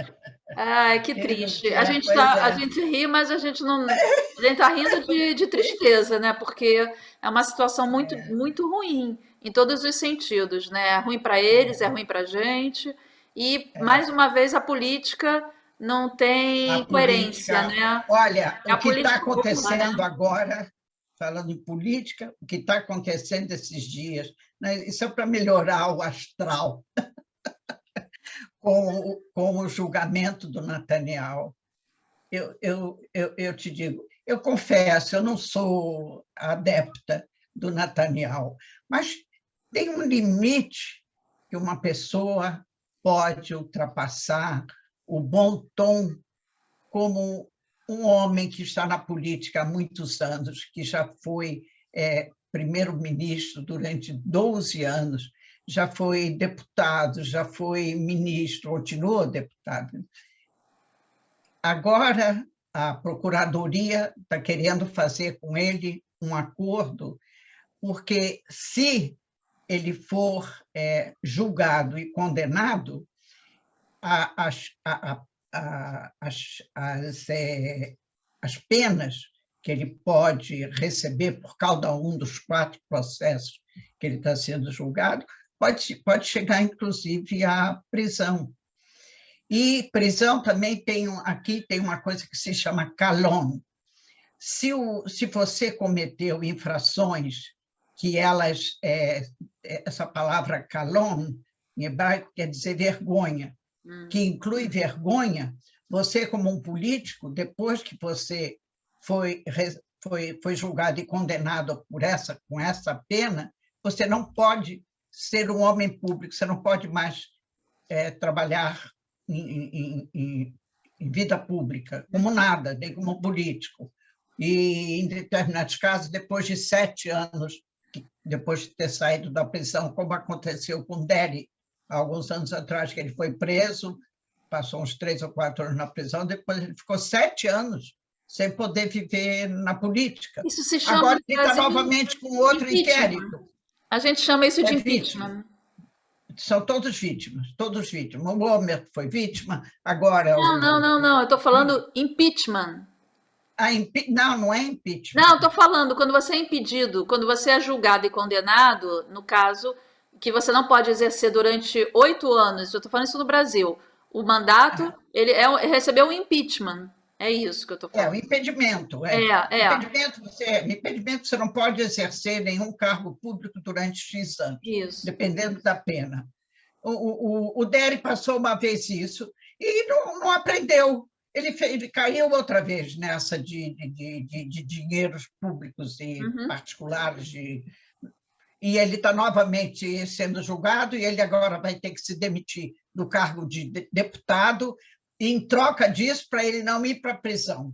Ai, que triste. A gente ri, mas a gente não. A gente está rindo de tristeza, né? Porque é uma situação muito, muito ruim em todos os sentidos, né? É ruim para eles, é ruim para a gente. E, mais uma vez, a política não tem coerência, né? Olha, o que está acontecendo agora, falando em política, o que está acontecendo esses dias, né? Isso é para melhorar o astral. Com o julgamento do Netanyahu. Eu te digo, eu confesso, eu não sou adepta do Netanyahu, mas tem um limite que uma pessoa pode ultrapassar o bom tom como um homem que está na política há muitos anos, que já foi primeiro-ministro durante 12 anos, já foi deputado, já foi ministro, continuou deputado. Agora, a Procuradoria está querendo fazer com ele um acordo, porque se ele for julgado e condenado, as penas que ele pode receber por cada um dos 4 processos que ele está sendo julgado, pode chegar, inclusive, à prisão. E prisão também aqui tem uma coisa que se chama calomnia. Se você cometeu infrações que essa palavra calomnia, em hebraico, quer dizer vergonha, que inclui vergonha, você, como um político, depois que você foi julgado e condenado com essa pena, você não pode ser um homem público, você não pode mais trabalhar em vida pública, como nada, nem como político. E, em determinados casos, depois de 7 anos, depois de ter saído da prisão, como aconteceu com Deri, há alguns anos atrás, que ele foi preso, passou uns 3 ou 4 anos na prisão, depois ele ficou 7 anos sem poder viver na política. Isso se chama... Agora ele está novamente com outro inquérito. A gente chama isso de impeachment. São todos vítimas. O Homer foi vítima, agora... Não, eu estou falando impeachment. Não é impeachment. Não, estou falando, quando você é impedido, quando você é julgado e condenado, no caso, que você não pode exercer durante 8 anos, eu estou falando isso no Brasil, o mandato, ele recebeu um impeachment. É isso que eu estou falando. O impedimento. Impedimento, você não pode exercer nenhum cargo público durante X anos, isso, dependendo da pena. O Deri passou uma vez isso e não aprendeu. Ele caiu outra vez nessa de dinheiros públicos e particulares. E ele está novamente sendo julgado, e ele agora vai ter que se demitir do cargo de deputado, e, em troca disso, para ele não ir para a prisão.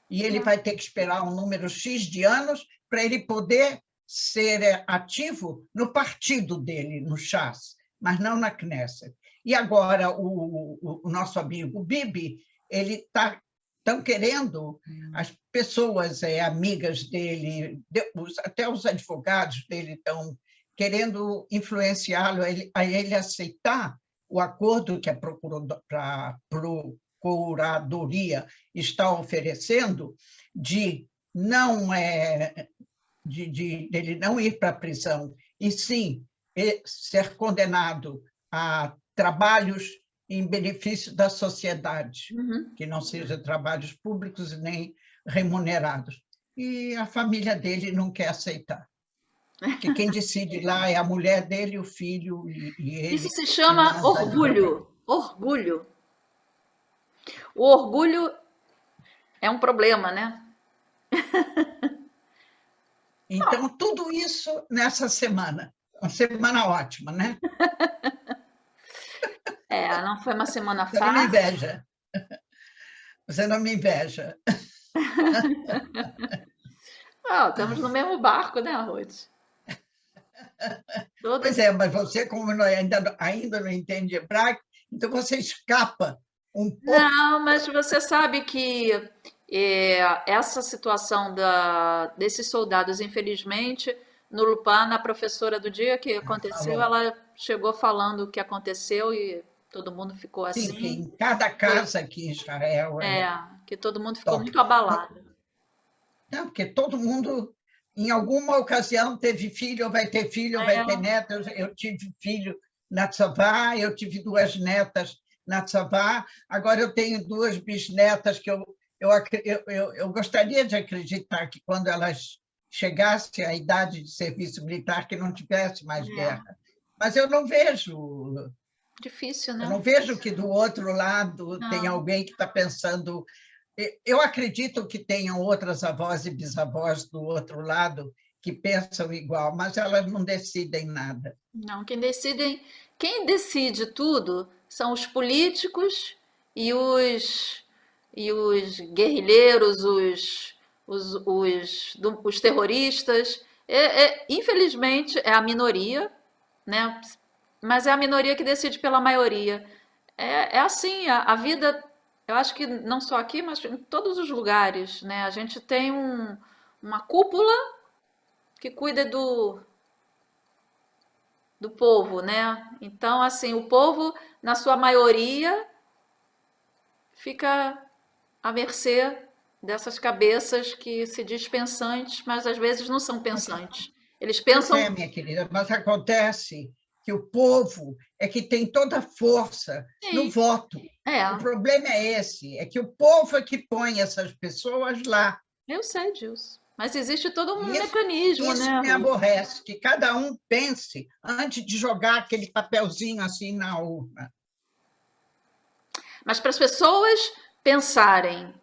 E ele vai ter que esperar um número X de anos para ele poder ser ativo no partido dele, no Chas, mas não na Knesset. E agora o nosso amigo Bibi, ele estão querendo, as pessoas amigas dele, até os advogados dele estão querendo influenciá-lo a ele aceitar o acordo que a Procuradoria está oferecendo de ele não ir para a prisão, e sim ser condenado a trabalhos em benefício da sociedade, que não sejam trabalhos públicos nem remunerados. E a família dele não quer aceitar. Porque quem decide lá é a mulher dele, o filho e ele. Isso se chama orgulho. Orgulho. O orgulho é um problema, né? Então, tudo isso nessa semana. Uma semana ótima, né? Não foi uma semana fácil. Você não me inveja. Você não me inveja. Estamos no mesmo barco, né, Ruth? Pois é, mas você, como ainda não entende hebraico, então você escapa um pouco. Não, mas você sabe que essa situação desses soldados, infelizmente, no Lupana, a professora do dia que aconteceu, ela chegou falando o que aconteceu e todo mundo ficou assim. Sim, que em cada casa aqui em Israel... que todo mundo ficou muito abalado. Não, porque todo mundo, em alguma ocasião, teve filho, ou vai ter filho, ou vai ter neto. Eu tive filho na Tzavá, eu tive 2 netas na Tzavá, agora eu tenho 2 bisnetas que eu gostaria de acreditar que, quando elas chegassem à idade de serviço militar, que não tivesse mais guerra. Mas eu não vejo... Difícil, né? Eu não vejo que do outro lado tem alguém que está pensando... Eu acredito que tenham outras avós e bisavós do outro lado que pensam igual, mas elas não decidem nada. Não, quem decide tudo são os políticos e os e os guerrilheiros, os terroristas. Infelizmente, é a minoria, né? Mas é a minoria que decide pela maioria. É assim, a vida, eu acho que não só aqui, mas em todos os lugares, né? A gente tem uma cúpula que cuida do povo, né? Então, assim, o povo, na sua maioria, fica à mercê dessas cabeças que se diz pensantes, mas às vezes não são pensantes. Eles Pois pensam. é, minha querida, mas acontece que o povo é que tem toda a força no Sim, voto. é, O problema é esse, é que o povo é que põe essas pessoas lá. eu sei disso. Mas existe todo um Isso, mecanismo, isso né, me Ruth? aborrece, que cada um pense antes de jogar aquele papelzinho assim na urna. Mas para as pessoas pensarem,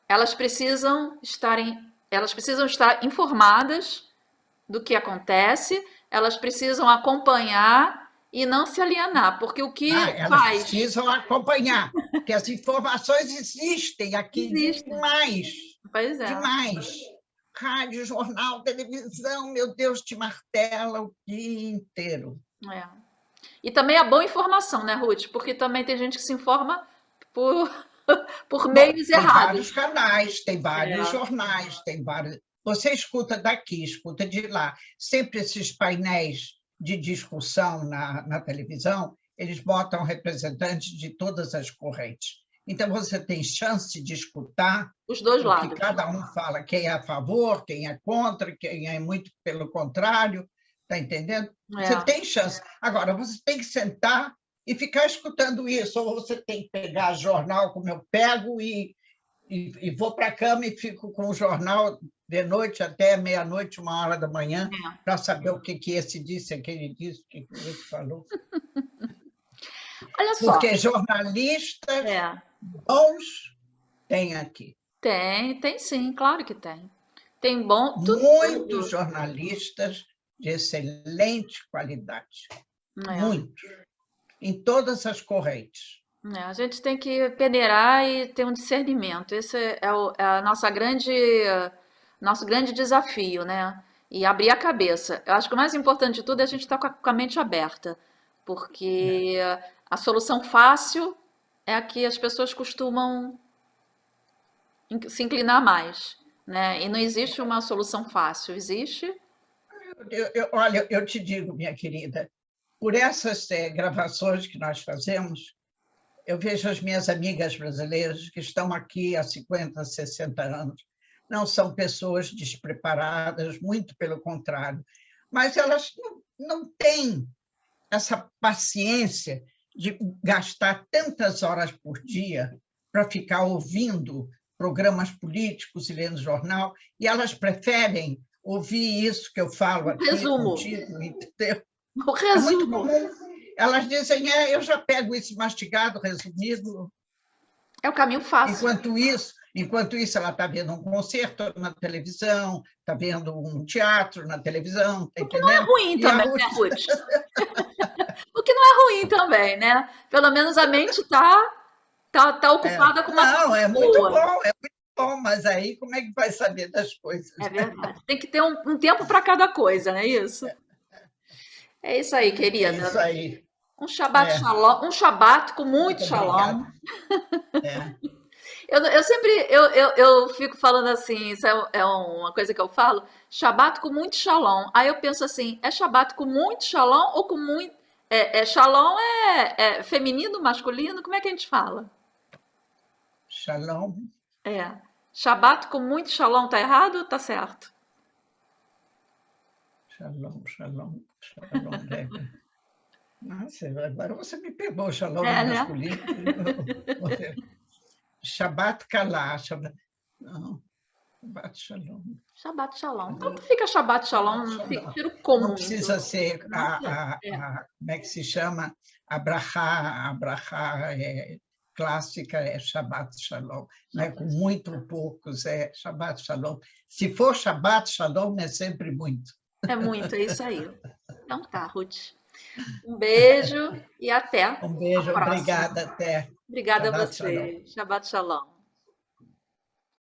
elas precisam estar informadas do que acontece, elas precisam acompanhar e não se alienar, porque o que Elas faz precisam acompanhar, porque as informações existem aqui existe. demais, Pois é. demais. Rádio, jornal, televisão, meu Deus, te martela o dia inteiro. É. E também a boa informação, né, Ruth? Porque também tem gente que se informa por, por Bom, meios tem vários errados. canais, tem vários É. jornais, tem vários. Você escuta daqui, escuta de lá. Sempre esses painéis de discussão na televisão, eles botam representantes de todas as correntes. Então, você tem chance de escutar Os dois o que lados. cada um fala, quem é a favor, quem é contra, quem é muito pelo contrário, está entendendo? Você É. tem chance. Agora, você tem que sentar e ficar escutando isso, ou você tem que pegar jornal, como eu pego, e vou para a cama e fico com o jornal de noite até meia-noite, 1 hora da manhã, É. para saber o que esse disse, aquele disse, o que esse falou. Olha só. Porque jornalistas É. bons tem aqui. Tem sim, claro que tem. Tem bom, Muitos tudo. jornalistas de excelente qualidade. É. Muitos. Em todas as correntes. A gente tem que peneirar e ter um discernimento. Esse é a nosso grande desafio, né? E abrir a cabeça. Eu acho que o mais importante de tudo é a gente estar com a mente aberta, porque a solução fácil é a que as pessoas costumam se inclinar mais, né? E não existe uma solução fácil, existe? Olha, eu te digo, minha querida, por essas gravações que nós fazemos, eu vejo as minhas amigas brasileiras que estão aqui há 50, 60 anos. Não são pessoas despreparadas, muito pelo contrário, mas elas não têm essa paciência de gastar tantas horas por dia para ficar ouvindo programas políticos e lendo jornal, e elas preferem ouvir isso que eu falo aqui Resumo. contigo, entendeu? O É muito resumo comum. Elas dizem, eu já pego isso mastigado, resumido. é o caminho fácil. Enquanto isso ela está vendo um concerto na televisão, está vendo um teatro na televisão, está O que não é entendendo? ruim E a também, Ruth, né, Ruth? O que não é ruim também, né? Pelo menos a mente tá ocupada com uma não, coisa é boa. muito bom, mas aí como é que vai saber das coisas? É verdade. Tem que ter um tempo para cada coisa, não é isso? É isso aí, É isso querida. aí. Um Shabbat É, Shalom, um Shabbat com muito muito Shalom. obrigada. É. Eu sempre eu fico falando assim, isso é uma coisa que eu falo, Shabbat com muito Shalom. Aí eu penso assim, é Shabbat com muito Shalom ou com muito. Shalom é feminino, masculino? Como é que a gente fala? Shalom, É. Shabbat com muito Shalom tá errado ou tá certo? shalom, shalom, shalom. Nossa, agora você me pegou, shalom é É, né? masculino. Shabbat Kalá, Shabbat, não, Shabbat Shalom. Shabbat Shalom. Shalom, Tanto fica Shabbat Shabbat Shalom, Shalom. tira o Não como muito. precisa ser Não sei. como é que se chama? A brachá clássica é Shabbat Shalom, né? Com muito poucos é Shabbat Shalom. Se for Shabbat Shalom, é sempre muito. É muito, é isso aí. Então tá, Ruth. Um beijo e até Um a beijo, próxima. obrigada, até. Obrigada a Shabbat Shalom. você. Shabbat Shalom.